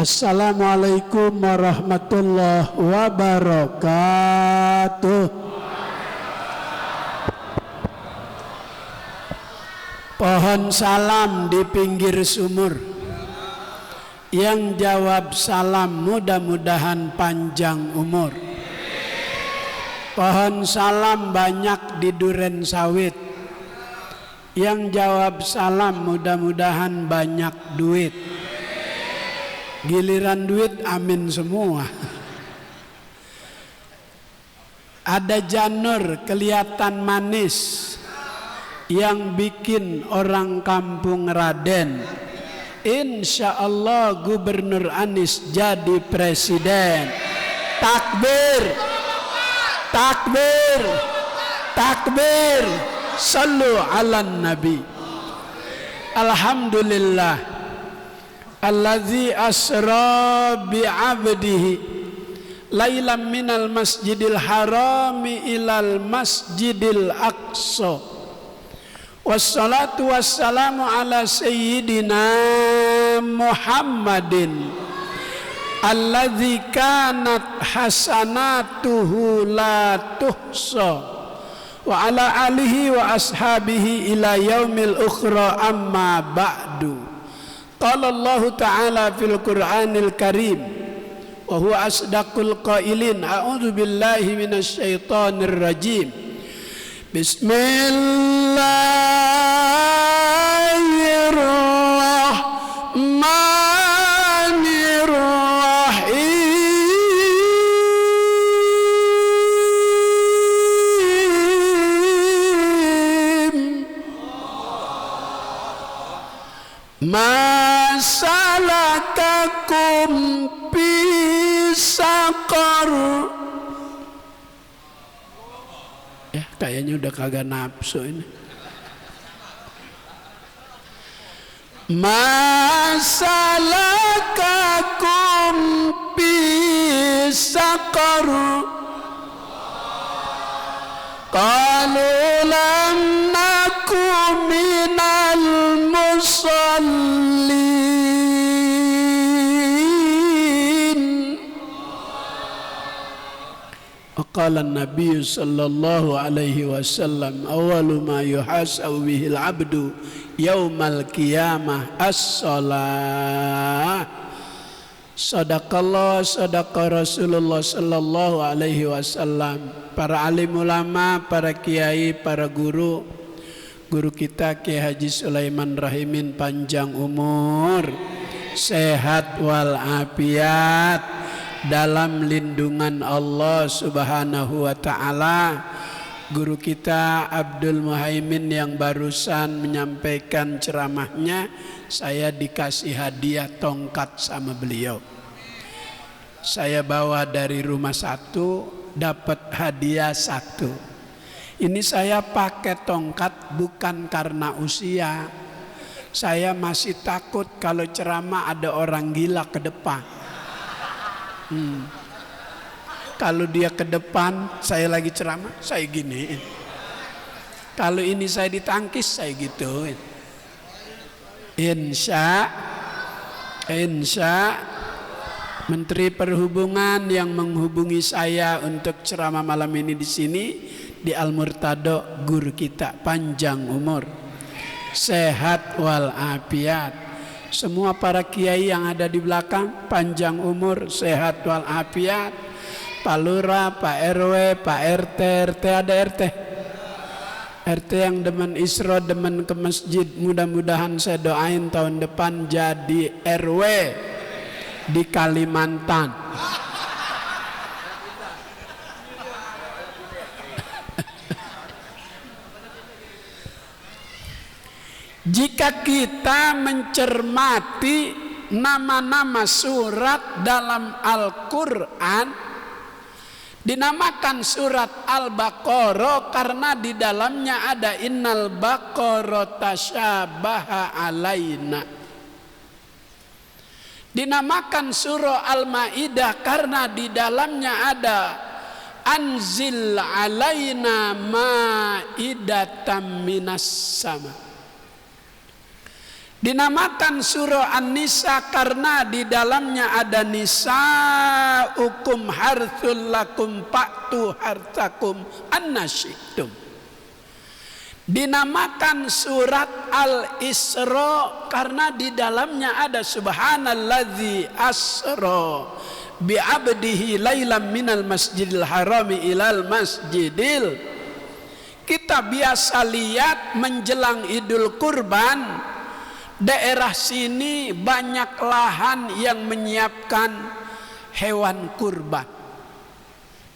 Assalamualaikum warahmatullahi wabarakatuh. Pohon salam di pinggir sumur. Yang jawab salam mudah-mudahan panjang umur. Pohon salam banyak di duren sawit. Yang jawab salam mudah-mudahan banyak duit. Giliran duit amin semua. Ada janur kelihatan manis yang bikin orang kampung Raden. Insya Allah Gubernur Anies jadi presiden. Takbir, takbir, takbir. Sallu ala nabi. Alhamdulillah Allazi asra bi'abdihi lailam minal masjidil harami ilal masjidil aqsa. Wassalatu wassalamu ala sayyidina Muhammadin allazi kanat hasanatuhu la tuhsa wa ala alihi wa ashabihi ila yaumil ukhra amma ba'du. Qala Allah Ta'ala fil Qur'anil Karim wa huwa asdaqul qailin. A'udzu billahi minasy syaithanir rajim. Bismillahirrahmanirrahim. Masalakakum pisaqar. Ya kayaknya udah kagak nafsu ini. Masalakakum pisaqar. Qalu lam naku minal musallin. Qala an-nabiy sallallahu alaihi wasallam awwalu ma yuhasabu bihil abdu yaumal qiyamah as-shalah. Sadaqallah sadaqa Rasulullah sallallahu alaihi wasallam. Para alim ulama, para kiai, para guru kita Kiai Haji Sulaiman Rahimin panjang umur, sehat walafiat dalam lindungan Allah Subhanahu wa taala. Guru kita Abdul Muhaimin yang barusan menyampaikan ceramahnya, saya dikasih hadiah tongkat sama beliau. Saya bawa dari rumah satu, dapat hadiah satu. Ini saya pakai tongkat bukan karena usia. Saya masih takut kalau ceramah ada orang gila ke depan. Kalau dia ke depan, saya lagi ceramah, saya giniin. Kalau ini saya ditangkis, saya gituin. Insya Menteri Perhubungan yang menghubungi saya untuk ceramah malam ini di sini di Al-Murtado, guru kita panjang umur, sehat walafiat. Semua para kiai yang ada di belakang panjang umur, sehat walafiat. Pak Lurah, Pak RW, Pak RT, RT ada RT. RT yang demen isro, demen ke masjid, mudah-mudahan saya doain tahun depan jadi RW di Kalimantan. Jika kita mencermati nama-nama surat dalam Al-Quran, dinamakan surat Al-Baqarah karena di dalamnya ada innal baqarah tasyabaha alaina. Dinamakan surah Al-Maidah karena di dalamnya ada anzil alaina maidatan minas sama. Dinamakan surah An-Nisa karena di dalamnya ada nisaukum harthul lakum fa'tu harthakum annasyitum. Dinamakan surat Al-Isra karena di dalamnya ada subhanalladzi asra bi'abdihi lailam minal masjidil harami ilal masjidil. Kita biasa lihat menjelang Idul Kurban, daerah sini banyak lahan yang menyiapkan hewan kurban.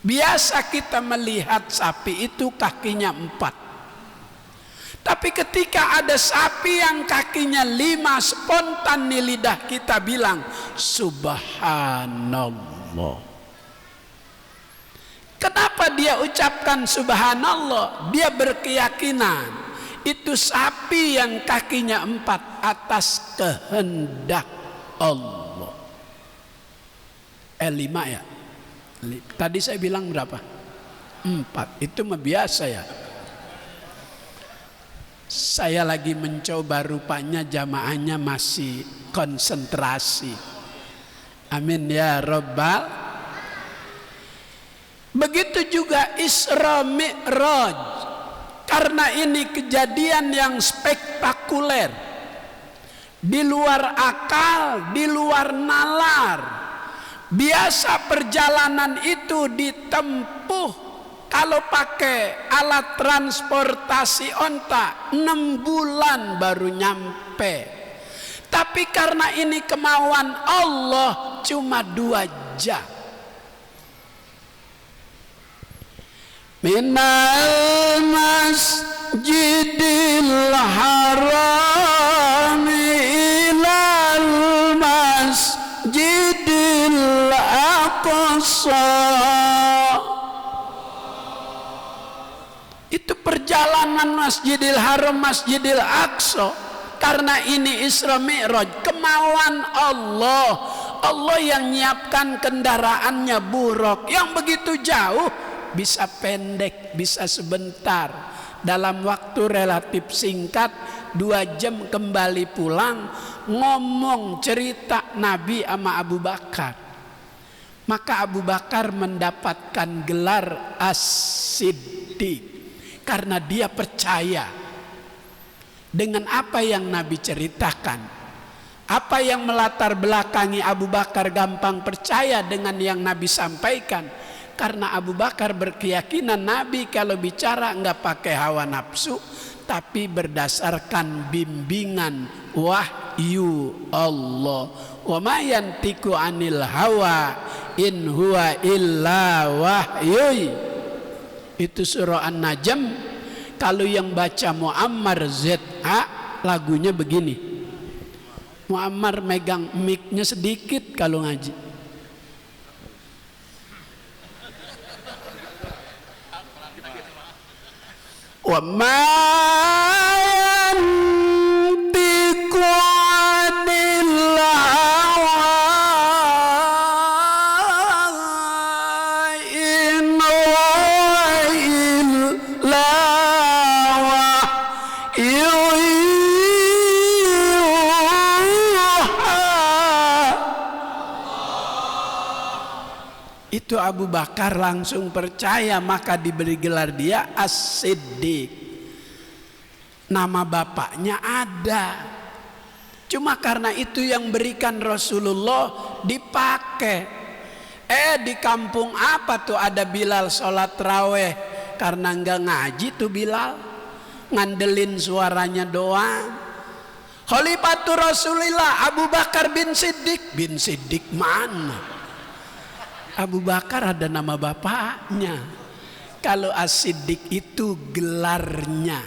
Biasa kita melihat sapi itu kakinya 4. Tapi ketika ada sapi yang kakinya 5, spontan di lidah kita bilang subhanallah. Kenapa dia ucapkan subhanallah? Dia berkeyakinan itu sapi yang kakinya 4 atas kehendak Allah. 5 ya. Tadi saya bilang berapa? 4. Itu mah biasa ya. Saya lagi mencoba, rupanya jamaahnya masih konsentrasi. Amin ya Rabbal. Begitu juga Isra Mi'raj. Karena ini kejadian yang spektakuler, di luar akal, di luar nalar. Biasa perjalanan itu ditempuh kalau pakai alat transportasi onta 6 bulan baru nyampe. Tapi karena ini kemauan Allah cuma 2 jam. Minal masjidil haram ilal masjidil aqsa. Itu perjalanan Masjidil Haram, Masjidil Aqsa. Karena ini Isra Mi'raj, kemauan Allah. Allah yang nyiapkan kendaraannya buruk yang begitu jauh, bisa pendek, bisa sebentar. Dalam waktu relatif singkat, 2 jam kembali pulang, ngomong cerita Nabi sama Abu Bakar. Maka Abu Bakar mendapatkan gelar As-Siddiq karena dia percaya dengan apa yang Nabi ceritakan. Apa yang melatar belakangi Abu Bakar gampang percaya dengan yang Nabi sampaikan? Karena Abu Bakar berkeyakinan Nabi kalau bicara enggak pakai hawa nafsu, tapi berdasarkan bimbingan wahyu Allah. Wa ma yantiqu anil hawa in huwa illa wahyu. Itu surah An-Najm. Kalau yang baca Muammar ZA, lagunya begini. Muammar megang mic-nya sedikit kalau ngaji. Wa ma yantiqu anil hawa in huwa illa Itu Abu Bakar langsung percaya, maka diberi gelar dia As-Siddiq. Nama bapaknya ada, cuma karena itu yang berikan Rasulullah dipakai. Di kampung apa tuh ada Bilal sholat raweh, karena enggak ngaji tuh Bilal, ngandelin suaranya doang. Khalifatul Rasulillah Abu Bakar bin Siddiq. Bin Siddiq mana? Abu Bakar ada nama bapaknya. Kalau As-Siddiq itu gelarnya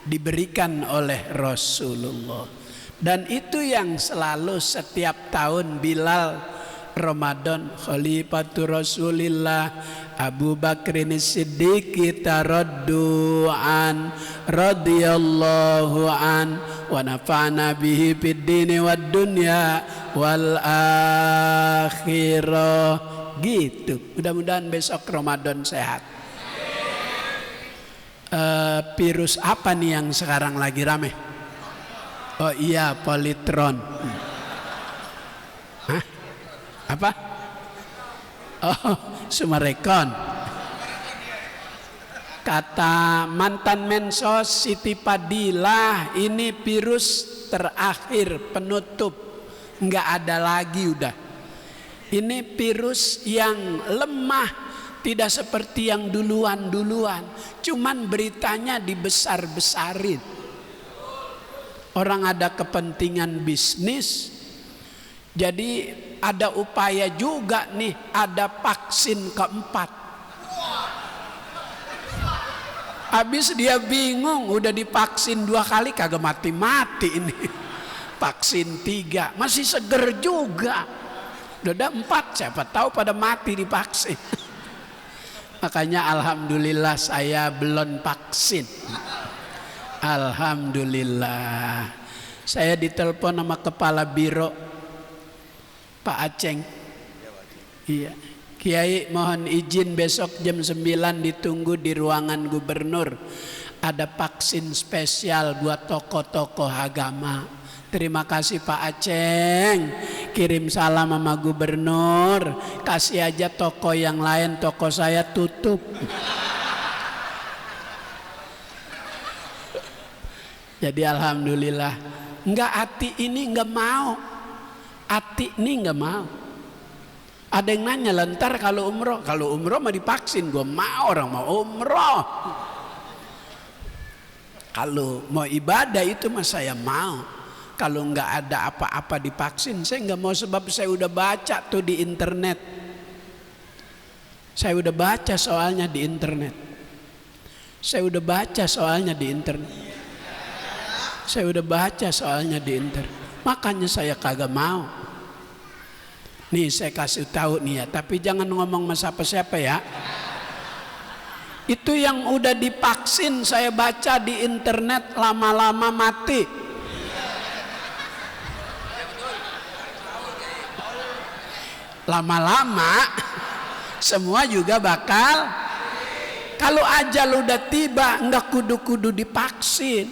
diberikan oleh Rasulullah. Dan itu yang selalu setiap tahun Bilal Ramadan, Khalifatul Rasulillah Abu Bakrin Siddiq kita raddu'an radhiyallahu an wa nafa'na bihi fid dini wad dunya wal akhirah. Gitu. Mudah-mudahan besok Ramadan sehat. Virus apa nih yang sekarang lagi rame? Oh iya, politron. Hah? Apa? Oh, Sumarekon. Kata mantan Mensos Siti Fadilah, ini virus terakhir penutup, nggak ada lagi udah. Ini virus yang lemah, tidak seperti yang duluan-duluan. Cuman beritanya dibesar-besarin. Orang ada kepentingan bisnis, jadi ada upaya juga nih, ada vaksin keempat. Habis dia bingung, udah divaksin 2 kali kagak mati-mati ini. Vaksin 3 masih seger juga. Udah ada 4, siapa tahu pada mati divaksin. Makanya alhamdulillah saya belum vaksin. Alhamdulillah. Saya ditelepon sama kepala biro Pak Aceng. Iya. Kiai mohon izin besok jam 9 ditunggu di ruangan gubernur. Ada vaksin spesial buat tokoh-tokoh agama. Terima kasih Pak Aceng. Kirim salam sama gubernur. Kasih aja toko yang lain, toko saya tutup. Jadi alhamdulillah. Enggak, hati ini enggak mau. Hati ini enggak mau. Ada yang nanya, lentar kalau umroh mah divaksin, gue mau, orang mau umroh. Kalau mau ibadah itu mah saya mau. Kalau nggak ada apa-apa divaksin, saya nggak mau, sebab saya udah baca tuh di internet. Saya udah baca soalnya di internet. Saya udah baca soalnya di internet. Saya udah baca soalnya di internet. Makanya saya kagak mau. Nih saya kasih tahu nih ya, tapi jangan ngomong sama siapa-siapa ya. Itu yang udah divaksin saya baca di internet lama-lama mati. Lama-lama semua juga bakal, kalau ajal udah tiba nggak kudu-kudu divaksin.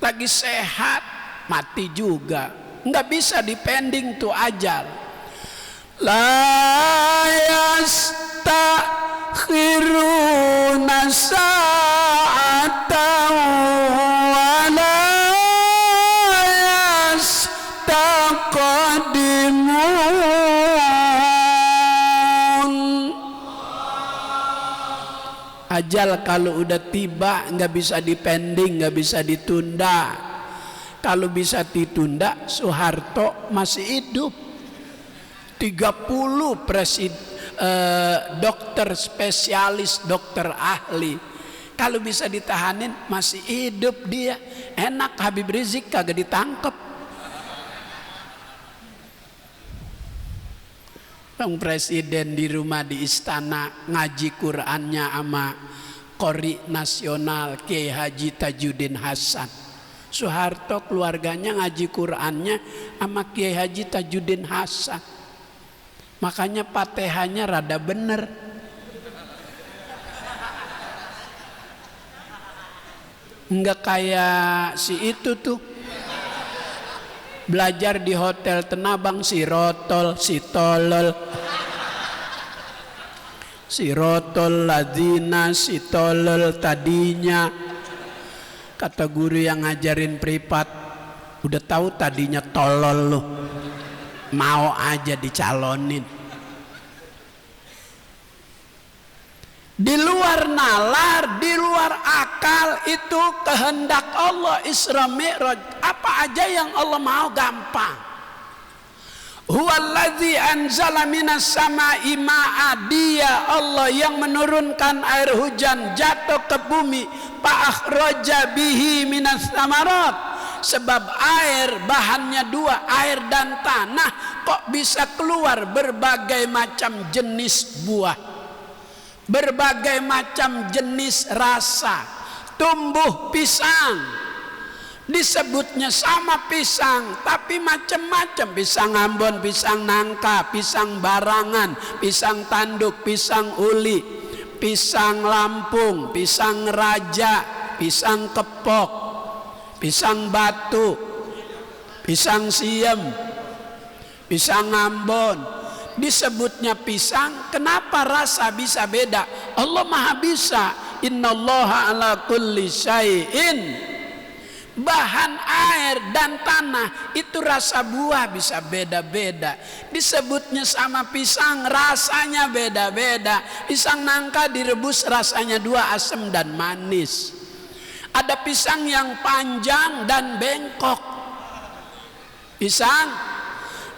Lagi sehat mati juga, nggak bisa dipending tuh ajal. La yastakhiruna sa'atan wa la yastaqdimun. Ajal kalau udah tiba nggak bisa dipending, nggak bisa ditunda. Kalau bisa ditunda, Soeharto masih hidup. 30 dokter spesialis, dokter ahli. Kalau bisa ditahanin masih hidup dia. Enak, Habib Rizik kagak ditangkep. Bang Presiden di rumah di istana ngaji Qur'annya sama Qori Nasional Kiai Haji Tajuddin Hasan. Soeharto keluarganya ngaji Qur'annya sama Kiai Haji Tajuddin Hasan. Makanya Fatihahnya rada bener. Enggak kayak si itu tuh, belajar di hotel Tenabang, si rotol, si tolol, si rotol ladina, si tolol tadinya. Kata guru yang ngajarin privat, udah tahu tadinya tolol lu, mau aja dicalonin. Di luar nalar, di luar akal, itu kehendak Allah. Isra Mi'raj, apa aja yang Allah mau gampang. Huwallazi anzala minas sama'i ma'a, dia Allah yang menurunkan air hujan jatuh ke bumi. Fa'akhraja bihi minas samarat, sebab air bahannya 2, air dan tanah, kok bisa keluar berbagai macam jenis buah, berbagai macam jenis rasa. Tumbuh pisang, disebutnya sama pisang, tapi macam-macam. Pisang Ambon, pisang nangka, pisang barangan, pisang tanduk, pisang uli, pisang Lampung, pisang raja, pisang kepok, pisang batu, pisang siem, pisang Ambon. Disebutnya pisang, kenapa rasa bisa beda? Allah Maha bisa. Innallaha ala kulli syai'in. Bahan air dan tanah itu rasa buah bisa beda-beda. Disebutnya sama pisang, rasanya beda-beda. Pisang nangka direbus rasanya dua, asam dan manis. Ada pisang yang panjang dan bengkok. Pisang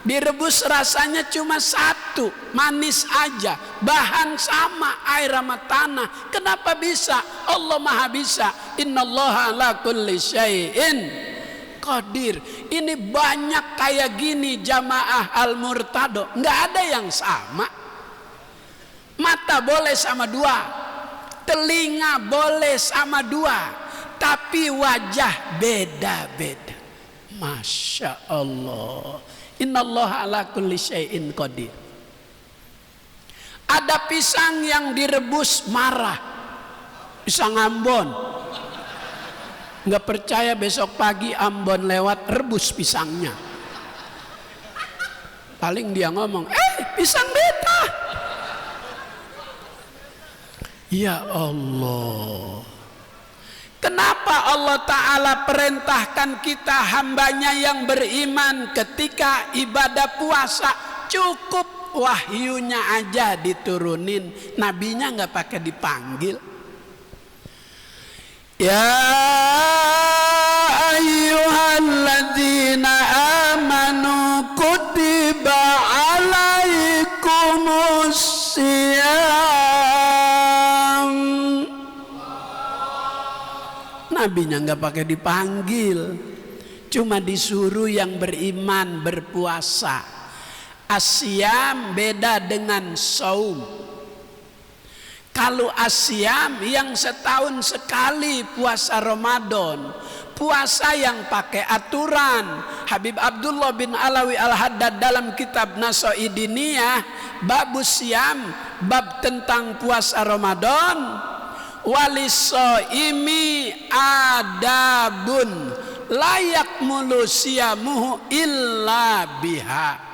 direbus rasanya cuma satu, manis aja. Bahan sama, air sama tanah. Kenapa bisa? Allah Maha bisa. Innallaha ala kulli syai'in qadir. Ini banyak kayak gini jamaah al-murtado, nggak ada yang sama. Mata boleh sama dua, telinga boleh sama dua, tapi wajah beda-beda. Masya Allah. Innallaha ala kulli syai'in qadir. Ada pisang yang direbus marah, pisang Ambon. Nggak percaya besok pagi Ambon lewat, rebus pisangnya. Paling dia ngomong, pisang beta. Ya Allah. Kenapa Allah Ta'ala perintahkan kita hambanya yang beriman ketika ibadah puasa cukup wahyunya aja diturunin, nabinya nggak pakai dipanggil. Ya ayyuhalladzina amanu kutiba alaikumus syiyam. Nabinya nggak pakai dipanggil, cuma disuruh yang beriman berpuasa. Asyam beda dengan saum. Kalau asyam yang setahun sekali puasa Ramadan, puasa yang pakai aturan. Habib Abdullah bin Alawi Al-Haddad dalam kitab Nasaidiniyah Babus Syam, bab tentang puasa Ramadan, walisoimi adabun layak mulu siyamuhu illa biha.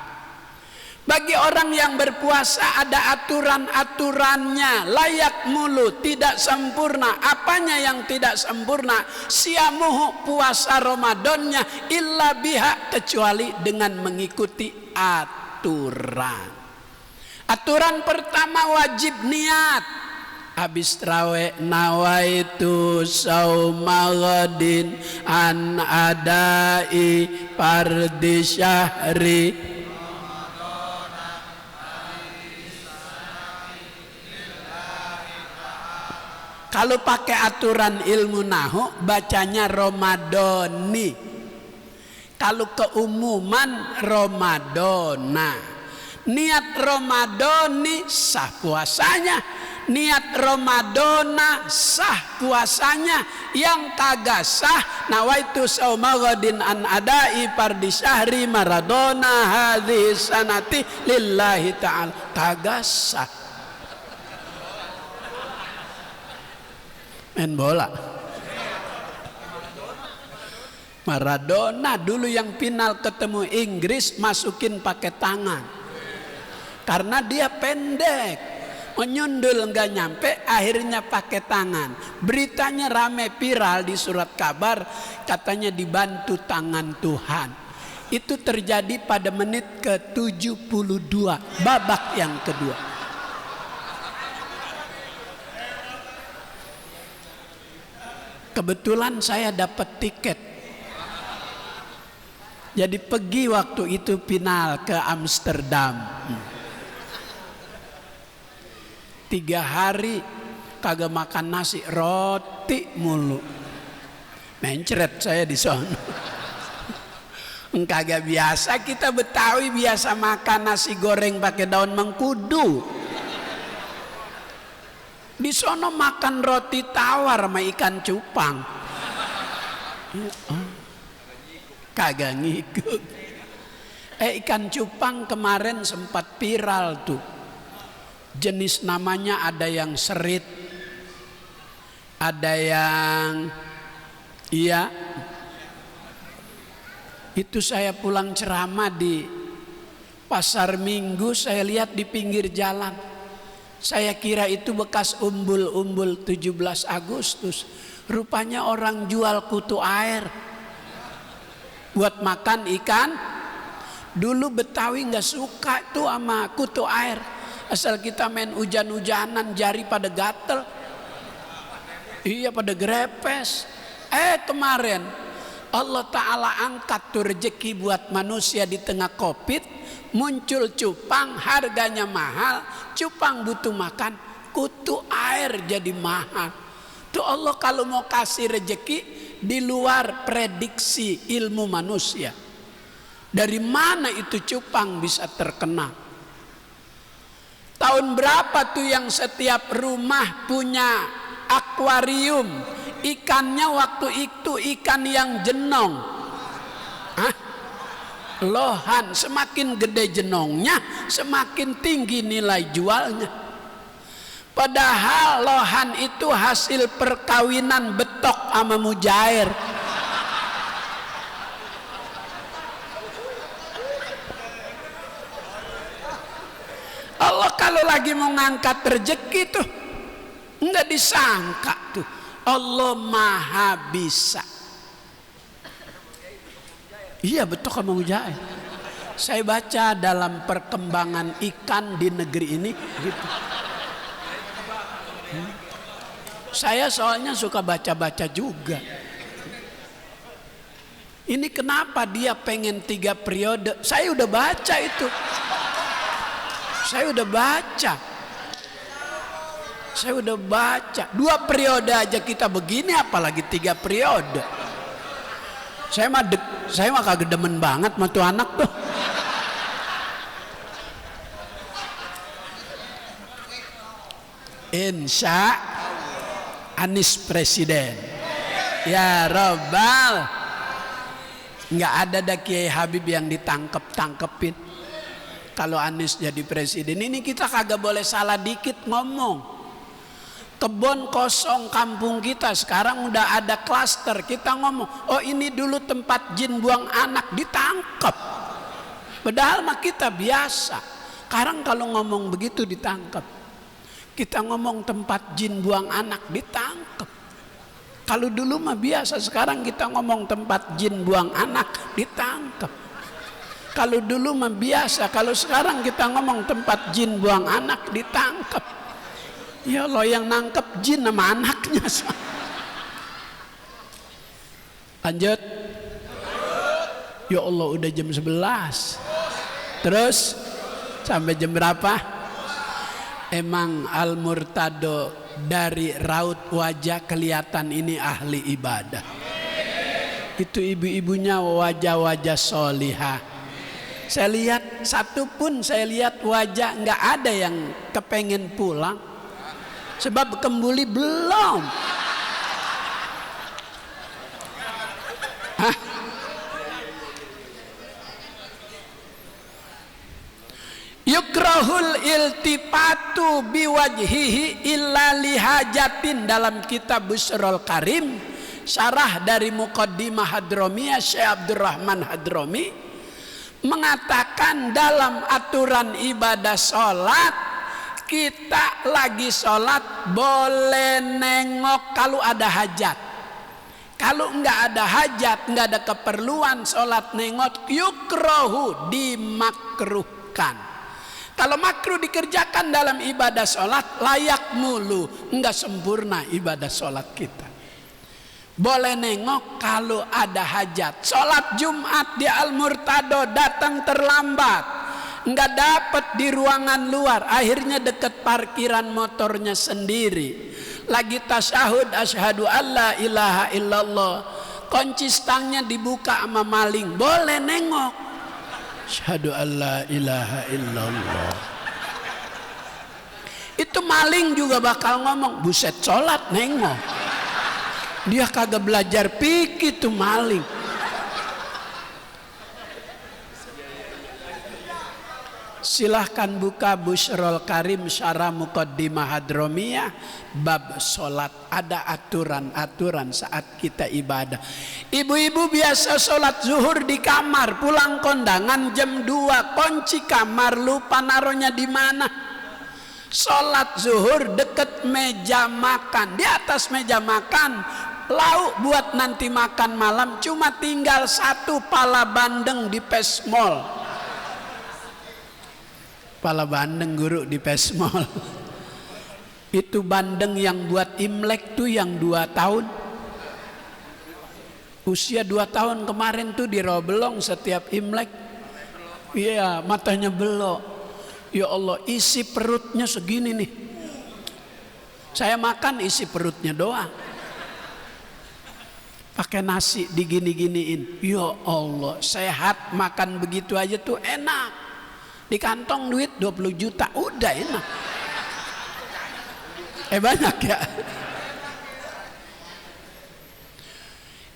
Bagi orang yang berpuasa ada aturan-aturannya, layak mulu, tidak sempurna. Apanya yang tidak sempurna? Siyamuhu, puasa Ramadannya, illa biha, kecuali dengan mengikuti aturan. Aturan pertama wajib niat. Habis terawih, nawaitu saumaghadin an adai fardhi syahri. Kalau pakai aturan ilmu nahu bacanya Ramadhani. Kalau keumuman Ramadhana. Niat Ramadhani sah puasanya, niat Ramadhana sah puasanya. Yang kagak sah, nawaitu saumaghadin an adai fardhi syahri maradona hadhihi sanati lillahi ta'ala, kagak sah. Main bola. Maradona dulu yang final ketemu Inggris masukin pakai tangan karena dia pendek, menyundul nggak nyampe, akhirnya pakai tangan. Beritanya rame viral di surat kabar, katanya dibantu tangan Tuhan. Itu terjadi pada menit ke-72 babak yang kedua. Kebetulan saya dapat tiket. Jadi pergi waktu itu final ke Amsterdam. 3 hari kagak makan nasi, roti mulu. Mencret saya di sana. Kagak biasa, kita Betawi biasa makan nasi goreng pakai daun mengkudu. Di sono makan roti tawar sama ikan cupang. Kagak ngikut. Ikan cupang kemarin sempat viral tuh. Jenis namanya ada yang serit, ada yang Itu saya pulang ceramah di pasar Minggu, saya lihat di pinggir jalan. Saya kira itu bekas umbul-umbul 17 Agustus. Rupanya orang jual kutu air buat makan ikan. Dulu Betawi nggak suka tuh sama kutu air. Asal kita main hujan-hujanan jari pada gatel. Iya pada grepes. Kemarin Allah Ta'ala angkat tuh rezeki buat manusia di tengah Covid. Muncul cupang, harganya mahal. Cupang butuh makan, kutu air jadi mahal. Tuh Allah kalau mau kasih rezeki di luar prediksi ilmu manusia. Dari mana itu cupang bisa terkenal? Tahun berapa tuh yang setiap rumah punya akuarium? Ikannya waktu itu ikan yang jenong. Hah? Lohan, semakin gede jenongnya semakin tinggi nilai jualnya. Padahal lohan itu hasil perkawinan betok sama mujair. Allah kalau lagi mau ngangkat rezeki tuh nggak disangka tuh. Allah maha bisa. Iya betul kamu mujair. Saya baca dalam perkembangan ikan di negeri ini gitu. Saya soalnya suka baca-baca juga. Ini kenapa dia pengen 3 periode? Saya udah baca itu. Saya udah baca 2 periode aja kita begini, apalagi 3 periode. Saya mah kagak demen banget sama tuh anak tuh. Insya Anies presiden. Ya Rabbal. Nggak ada dah Kiai Habib yang ditangkep-tangkepin. Kalau Anies jadi presiden ini kita kagak boleh salah dikit ngomong. Kebon kosong kampung kita sekarang udah ada klaster. Kita ngomong, oh ini dulu tempat jin buang anak, ditangkap. Padahal mah kita biasa. Sekarang kalau ngomong begitu ditangkap. Kita ngomong tempat jin buang anak ditangkap. Kalau dulu mah biasa, sekarang kita ngomong tempat jin buang anak ditangkap. Kalau dulu mah biasa, kalau sekarang kita ngomong tempat jin buang anak ditangkap. Ya Allah, yang nangkep jin sama anaknya. Lanjut. Ya Allah udah jam 11. Terus sampai jam berapa? Emang Al-Murtado dari raut wajah kelihatan ini ahli ibadah. Itu ibu-ibunya wajah-wajah solihah. Saya lihat satupun, saya lihat wajah nggak ada yang kepengen pulang. Sebab kembuli belum. Hah? Yukrahul iltifatu biwajhihi illa lihajatin, dalam kitab Busrul Karim, syarah dari Muqaddimah Hadromiyah Syekh Abdurrahman Hadromi mengatakan dalam aturan ibadah sholat, kita lagi sholat boleh nengok kalau ada hajat. Kalau enggak ada hajat, enggak ada keperluan sholat nengok, yukrohu, dimakruhkan. Kalau makruh dikerjakan dalam ibadah sholat, layak mulu, enggak sempurna ibadah sholat kita. Boleh nengok kalau ada hajat. Sholat Jumat di Al-Murtado datang terlambat, nggak dapat di ruangan luar, akhirnya deket parkiran motornya sendiri. Lagi tasyahud asyhadu alla ilaha illallah, kunci stangnya dibuka sama maling, boleh nengok. Asyhadu alla ilaha illallah. Itu maling juga bakal ngomong, buset sholat nengok. Dia kagak belajar fikih tuh maling. Silahkan buka Busyrul Karim Syarah Muqaddimah Hadromiyah bab sholat. Ada aturan-aturan saat kita ibadah. Ibu-ibu biasa sholat zuhur di kamar, pulang kondangan jam 2, kunci kamar, lupa naruhnya di mana. Sholat zuhur deket meja makan, di atas meja makan lauk buat nanti makan malam, cuma tinggal 1 pala bandeng di Pesmol. Pala bandeng guru di Pesmol. Itu bandeng yang buat Imlek tuh yang 2 tahun. Usia 2 tahun kemarin tuh dirobelong setiap Imlek. Iya, matanya belok. Ya Allah, isi perutnya segini nih. Saya makan isi perutnya doang. Pakai nasi digini-giniin. Ya Allah, sehat makan begitu aja tuh enak. Di kantong duit 20 juta udah enak. Banyak ya.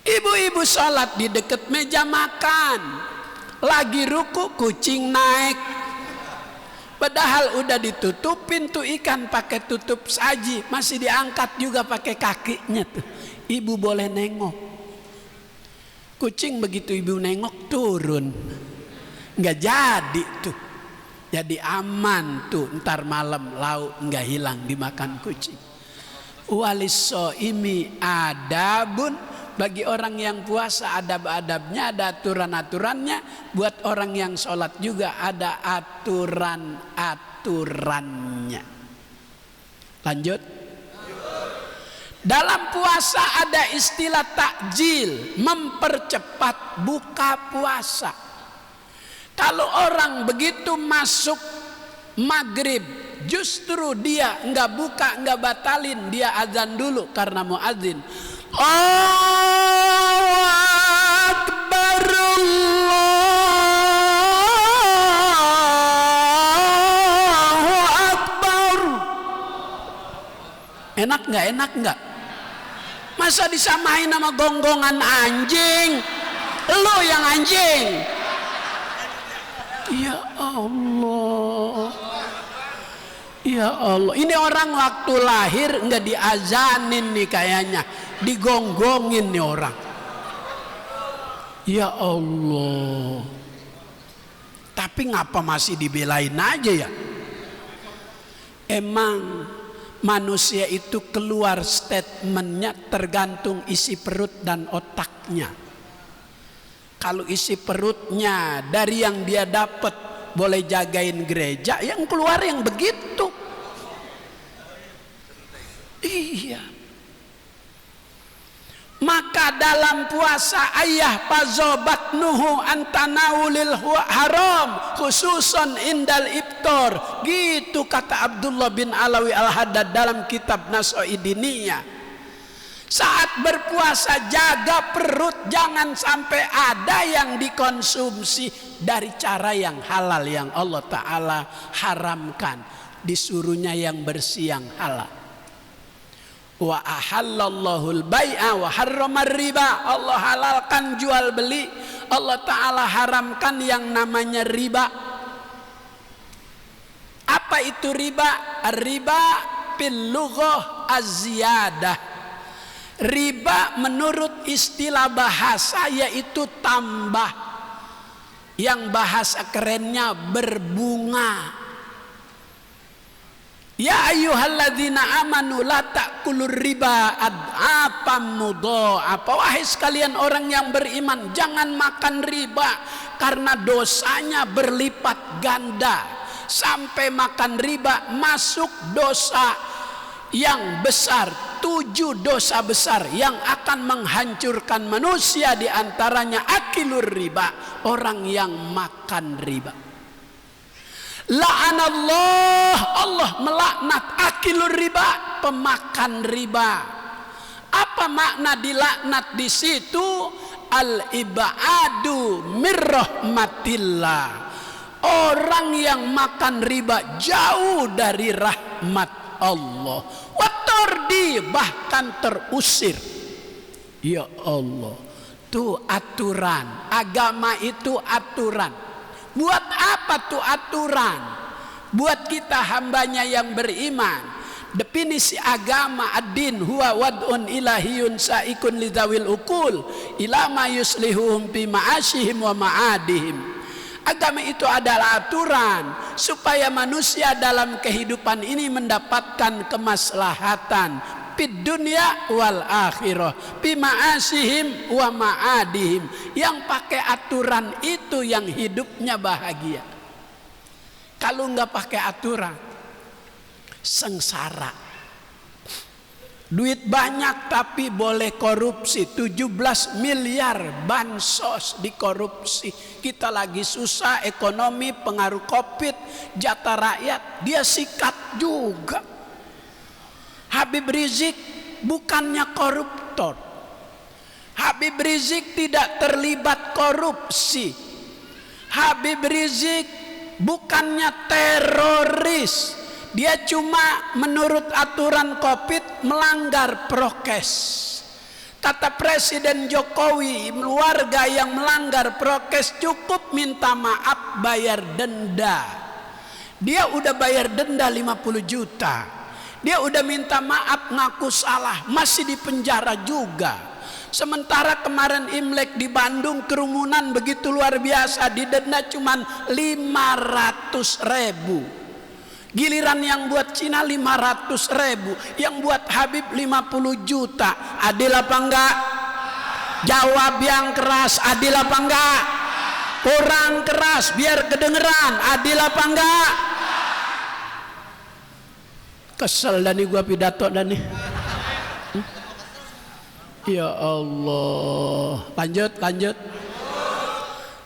Ibu-ibu sholat di dekat meja makan, lagi ruku kucing naik. Padahal udah ditutupin tuh ikan pakai tutup saji, masih diangkat juga pakai kakinya tuh. Ibu boleh nengok. Kucing begitu ibu nengok turun, nggak jadi tuh. Jadi aman tuh, ntar malam lauk nggak hilang dimakan kucing. Walissoimi adabun, bagi orang yang puasa adab-adabnya, ada aturan-aturannya. Buat orang yang sholat juga ada aturan-aturannya. Lanjut. Dalam puasa ada istilah takjil, mempercepat buka puasa. Kalau orang begitu masuk maghrib, justru dia nggak buka, nggak batalin, dia azan dulu karena mau azan. Allahu Akbar, Allahu Akbar. Enak nggak? Enak nggak? Masa disamain sama gonggongan anjing? Lo yang anjing. Ya Allah, ya Allah. Ini orang waktu lahir nggak diazanin nih kayaknya, digonggongin nih orang. Ya Allah. Tapi ngapa masih dibelain aja ya? Emang manusia itu keluar statementnya tergantung isi perut dan otaknya. Kalau isi perutnya dari yang dia dapat boleh jagain gereja, yang keluar yang begitu. Iya. Maka dalam puasa ayah pazobat nuhu antanawulil haram khususon indal iftar. Gitu kata Abdullah bin Alawi al-Haddad dalam kitab Nasoidiniyah. Saat berpuasa jaga perut, jangan sampai ada yang dikonsumsi dari cara yang halal yang Allah Ta'ala haramkan. Disuruhnya yang bersih yang halal. Wa ahallallahul bai'a wa harramar riba. Allah halalkan jual beli, Allah Ta'ala haramkan yang namanya riba. Apa itu riba? Riba fil lughah az-ziyadah. Riba menurut istilah bahasa yaitu tambah, yang bahasa kerennya berbunga. Ya ayyuhalladzina amanu la ta'kulur riba ad'afam mudha'afa. Wahai sekalian orang yang beriman, jangan makan riba karena dosanya berlipat ganda. Sampai makan riba masuk dosa yang besar, 7 dosa besar yang akan menghancurkan manusia, diantaranya akilur riba, orang yang makan riba. La'anallah, Allah melaknat akilur riba, pemakan riba. Apa makna dilaknat di situ? Al-ibadu mirrahmatillah. Orang yang makan riba jauh dari rahmat Allah, watordi bahkan terusir. Ya Allah, tuh aturan agama, itu aturan. Buat apa tuh aturan? Buat kita hambanya yang beriman. Definisi agama ad-din huwa wad'un ilahiyun sa'ikun lidawil ukul ila ma yuslihuhum fi ma'asyihim wa ma'adihim. Agama itu adalah aturan supaya manusia dalam kehidupan ini mendapatkan kemaslahatan fid dunya wal akhirah fi ma'asyihim wa ma'adihim. Yang pakai aturan itu yang hidupnya bahagia. Kalau nggak pakai aturan, sengsara. Duit banyak tapi boleh korupsi. 17 miliar bansos dikorupsi. Kita lagi susah ekonomi, pengaruh Covid, jatah rakyat, dia sikat juga. Habib Rizik bukannya koruptor. Habib Rizik tidak terlibat korupsi. Habib Rizik bukannya teroris. Dia cuma menurut aturan Covid melanggar prokes. Kata Presiden Jokowi, warga yang melanggar prokes cukup minta maaf, bayar denda. Dia udah bayar denda 50 juta. Dia udah minta maaf, ngaku salah, masih di penjara juga. Sementara kemarin Imlek di Bandung kerumunan begitu luar biasa, didenda cuma 500.000. Giliran yang buat Cina 500.000, yang buat Habib 50 juta. Adil apa enggak? Jawab yang keras, adil apa enggak? Kurang keras biar kedengeran, adil apa enggak? Kesel dah nih gua pidato dah nih. Ya Allah. Lanjut.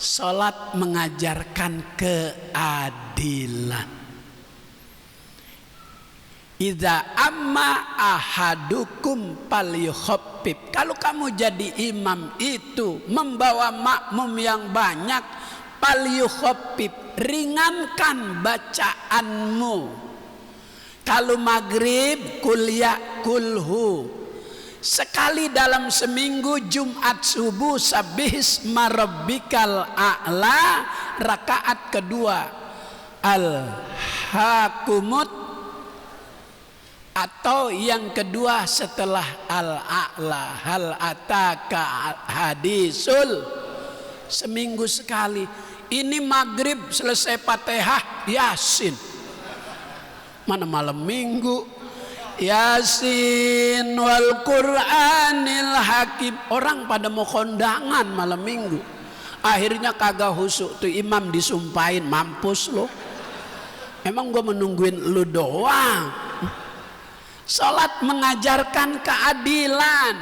Salat mengajarkan keadilan. Idza amma ahadukum falyukhaffif. Kalau kamu jadi imam itu membawa makmum yang banyak, falyukhaffif, ringankan bacaanmu. Kalau maghrib kuliah kulhu. Sekali dalam seminggu Jumat subuh sabbihisma rabbikal a'la, rakaat kedua al-hakumut, atau yang kedua setelah al-a'la, hal ataka hadisul, seminggu sekali. Ini maghrib selesai Fatihah Yasin. Mana malam minggu Yasin wal Qur'anil Hakim. Orang pada mau kondangan malam minggu. Akhirnya kagak husuk tuh imam disumpahin, mampus lo. Emang gua menungguin lu doang. Salat mengajarkan keadilan.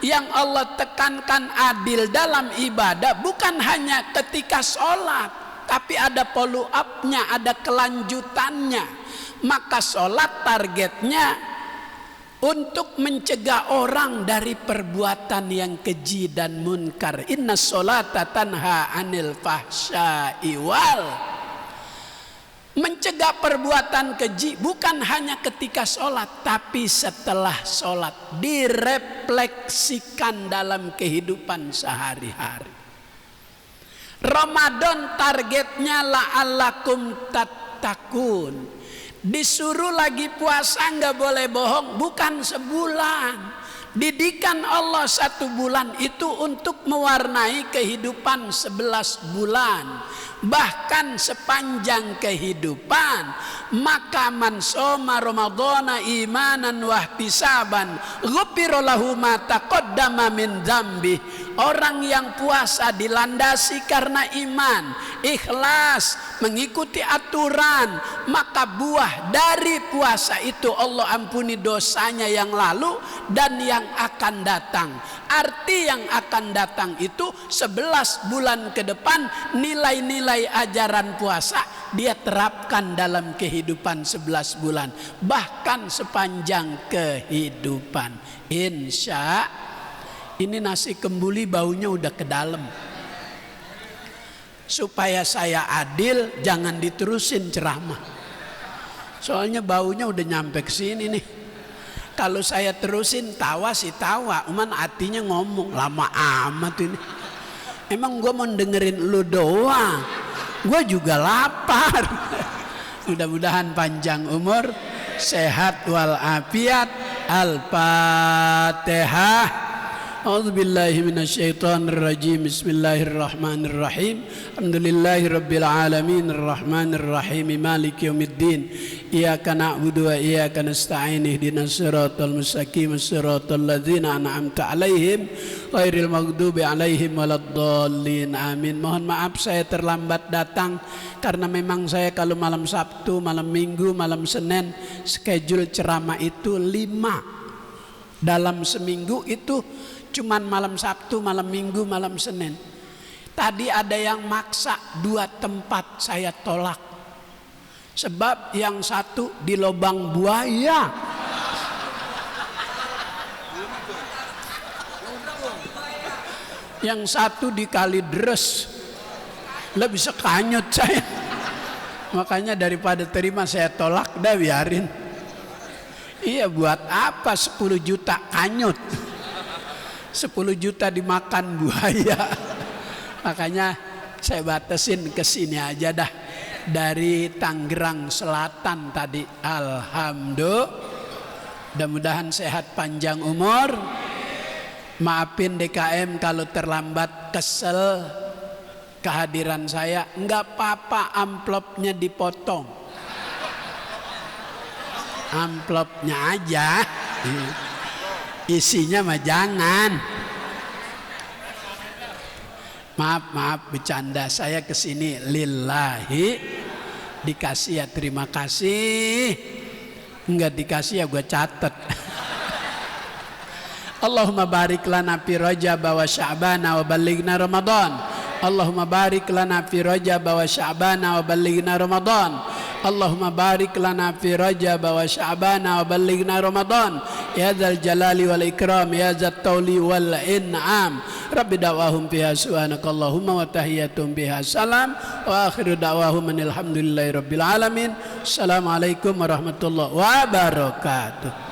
Yang Allah tekankan adil dalam ibadah bukan hanya ketika sholat, tapi ada follow up-nya, ada kelanjutannya. Maka sholat targetnya untuk mencegah orang dari perbuatan yang keji dan munkar. Inna sholata tanha anil fahsya'i wal. Mencegah perbuatan keji bukan hanya ketika sholat, tapi setelah sholat direfleksikan dalam kehidupan sehari-hari. Ramadan targetnya la'allakum tattaqun. Disuruh lagi puasa nggak boleh bohong, bukan sebulan. Didikan Allah 1 bulan itu untuk mewarnai kehidupan 11 bulan. Bahkan sepanjang kehidupan. Maka man soma ramadhana imanan wahtisaban ghufira lahu ma taqaddama min dzambi. Orang yang puasa dilandasi karena iman, ikhlas, mengikuti aturan, maka buah dari puasa itu Allah ampuni dosanya yang lalu dan yang akan datang. Arti yang akan datang itu 11 bulan ke depan, nilai-nilai ajaran puasa dia terapkan dalam kehidupan 11 bulan, bahkan sepanjang kehidupan. Insya ini nasi kembuli baunya udah ke dalam. Supaya saya adil, jangan diterusin ceramah. Soalnya baunya udah nyampe ke sini nih. Kalau saya terusin tawa sih tawa, cuman hatinya ngomong lama amat ini. Emang gue mau dengerin lu doang. Gue juga lapar. Mudah-mudahan panjang umur, sehat walafiat. Al-Fatihah. A'udzubillahi minasyaitonirrajim. Bismillahirrahmanirrahim. Alhamdulillahirabbil alamin arrahmanirrahim maliki yaumiddin. Iyyaka na'budu wa iyyaka nasta'in ihdinas siratal mustaqim siratal ladzina an'amta 'alaihim ghairil maghdubi 'alaihim waladdallin. Amin. Mohon maaf saya terlambat datang karena memang saya kalau malam Sabtu, malam Minggu, malam Senin schedule ceramah itu 5. Dalam seminggu itu cuman malam Sabtu, malam Minggu, malam Senin. Tadi ada yang maksa 2 tempat, saya tolak. Sebab yang satu di lubang buaya, yang satu di Kalideres. Lebih sekanyut saya. Makanya daripada terima saya tolak, dah biarin. Iya, buat apa 10 juta kanyut, 10 juta dimakan buaya. Makanya saya batasin ke sini aja dah. Dari Tangerang Selatan tadi. Alhamdulillah. Mudah-mudahan sehat panjang umur. Maafin DKM kalau terlambat, kesel kehadiran saya. Enggak apa-apa, amplopnya dipotong. Amplopnya aja. Isinya mah jangan. Maaf bercanda, saya kesini lillahi. Dikasih ya terima kasih, enggak dikasih ya gue catet. Allahumma barik lana fi Rajab wa Sya'ban wa ballighna Ramadan. Allahumma barik lana fi Rajab wa Sya'ban wa ballighna Ramadan. Allahumma barik lana fi Rajab wa Sya'ban wa ballighna Ramadan. Ya dzal jalali wal ikram, ya dzat tauli wal in'am. Rabbi da'wahum fiha subhanakallahumma wa tahiyyatuhum fiha salam wa akhiru da'wahum alhamdulillahi rabbil alamin. Assalamualaikum warahmatullahi wabarakatuh.